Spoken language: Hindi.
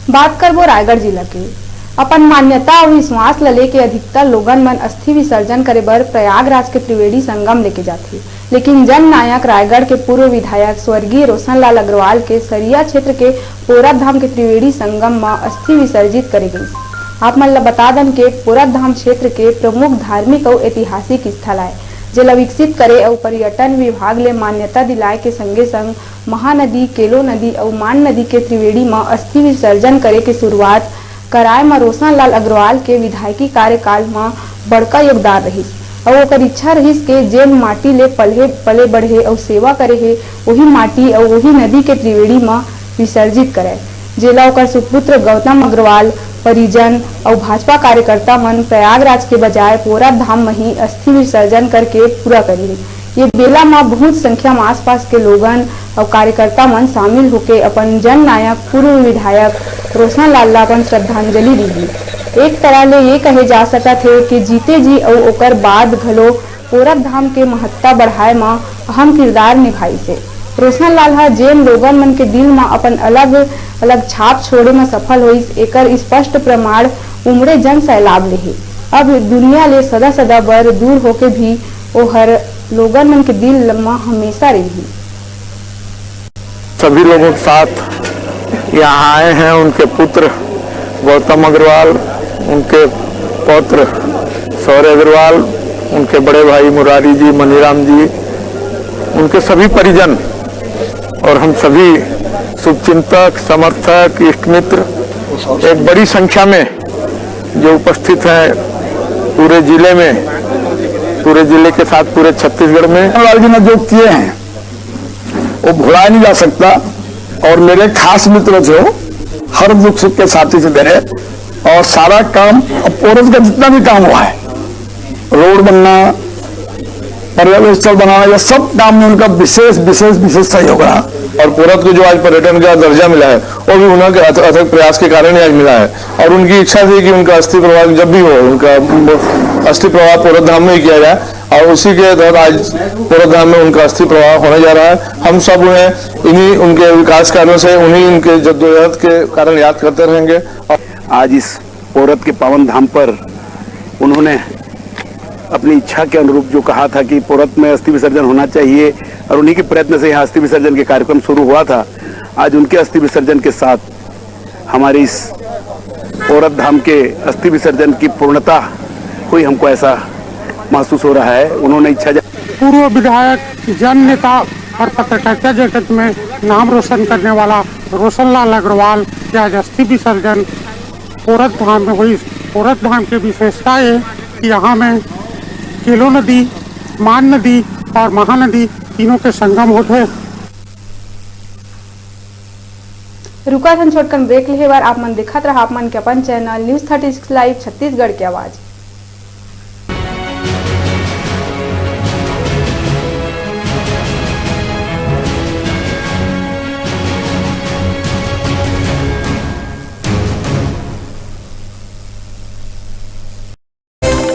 बात करबो रायगढ़ जिला के। अपन मान्यता और विश्वास ल लेके अधिकतर लोगन मन अस्थि विसर्जन करे बर प्रयागराज के त्रिवेणी संगम लेके जाथे, लेकिन जननायक रायगढ़ के पूर्व विधायक स्वर्गीय रोशन लाल अग्रवाल के सरिया क्षेत्र के पोरत धाम के त्रिवेणी संगम में अस्थि विसर्जित करे गई। आप मन ला बता दन के पोरत धाम क्षेत्र के प्रमुख धार्मिक और ऐतिहासिक स्थल है, जेला विकसित करे और पर्यटन विभाग ले मान्यता दिलाए के संगे संग महानदी, केलो नदी और मान नदी के त्रिवेणी में अस्थि विसर्जन करे के शुरुआत कराए में रोशन लाल अग्रवाल के विधायकी कार्यकाल में बड़का योगदान रहिस और ओकर इच्छा रहिस के जेन माटी ले पले बढ़े और सेवा करे है वही माटी और वही नदी के त्रिवेणी में विसर्जित करे, जेला ओकर सुपुत्र गौतम अग्रवाल परिजन और भाजपा कार्यकर्ता मन प्रयागराज के बजाय पोरत धाम में ही अस्थि विसर्जन करके पूरा करी। ये बेला में बहुत संख्या में आसपास के लोगन और कार्यकर्ता मन शामिल होके अपन जन नायक पूर्व विधायक रोशन लाल अपन श्रद्धांजलि दी। एक तरह ले ये कहे जा सकत है कि जीते जी और ओकर बाद घलो पोरत धाम के महत्ता बढ़ाए में अहम किरदार निभाई से। रोशन लाल हा जेन लोगन मन के दिल में अपन अलग अलग छाप छोड़े में सफल हुई, एकर स्पष्ट प्रमाण उमड़े जन सैलाब ले। अब दुनिया ले सदा सदा बर दूर होके भी वो हर लोगन मन के दिल में हमेशा रही। सभी लोगों के साथ यहाँ आए हैं उनके पुत्र गौतम अग्रवाल, उनके पौत्र सौर्य अग्रवाल, उनके बड़े भाई मुरारी जी, मनीराम जी, उनके सभी परिजन और हम सभी शुभचिंतक, समर्थक, इष्ट मित्र एक बड़ी संख्या में जो उपस्थित हैं पूरे जिले में, पूरे जिले के साथ पूरे छत्तीसगढ़ में। लाल जी ने जो किए हैं वो भुलाया नहीं जा सकता और मेरे खास मित्र थे, हर दुख सुख के साथी से मेरे, और सारा काम पोरत का जितना भी काम हुआ है, रोड बनना, पर्यटन स्थल बनाना, यह सब काम में उनका विशेष विशेष विशेष सहयोग रहा। और पोरत को जो आज पर्यटन का दर्जा मिला है वो भी उनके अथक प्रयास के कारण ही आज मिला है। और उनकी इच्छा थी कि उनका अस्थि प्रवाह जब भी हो, उनका अस्थि प्रवाह पोरत धाम में ही किया जाए और उसी के तहत आज पोरत धाम में उनका अस्थि प्रवाह होने जा रहा है। हम सब उन्हें इन्हीं उनके विकास कार्यों से, उन्हीं उनके जद्दोजहद के कारण याद करते रहेंगे। आज इस पोरत के पावन धाम पर उन्होंने अपनी इच्छा के अनुरूप जो कहा था कि पोरत में अस्थि विसर्जन होना चाहिए और उन्हीं के प्रयत्न से यहाँ अस्थि विसर्जन के कार्यक्रम शुरू हुआ था। आज उनके अस्थि विसर्जन के साथ हमारे इस पोरत धाम के अस्थि विसर्जन की पूर्णता हुई, हमको ऐसा महसूस हो रहा है। उन्होंने इच्छा पूर्व विधायक, जन नेता और पत्रकारिता जगत में नाम रोशन करने वाला रोशन लाल अग्रवाल के आज अस्थि विसर्जन पोरत धाम में हुई। पोरत धाम की विशेषता है कि यहाँ में केलो नदी, मान नदी और महानदी तीनों के संगम होते। रुका थन छोटकन ब्रेक ले बार आप मन दिखत रहा आप मन के अपन चैनल न्यूज़ 36 लाइव छत्तीसगढ़ की आवाज।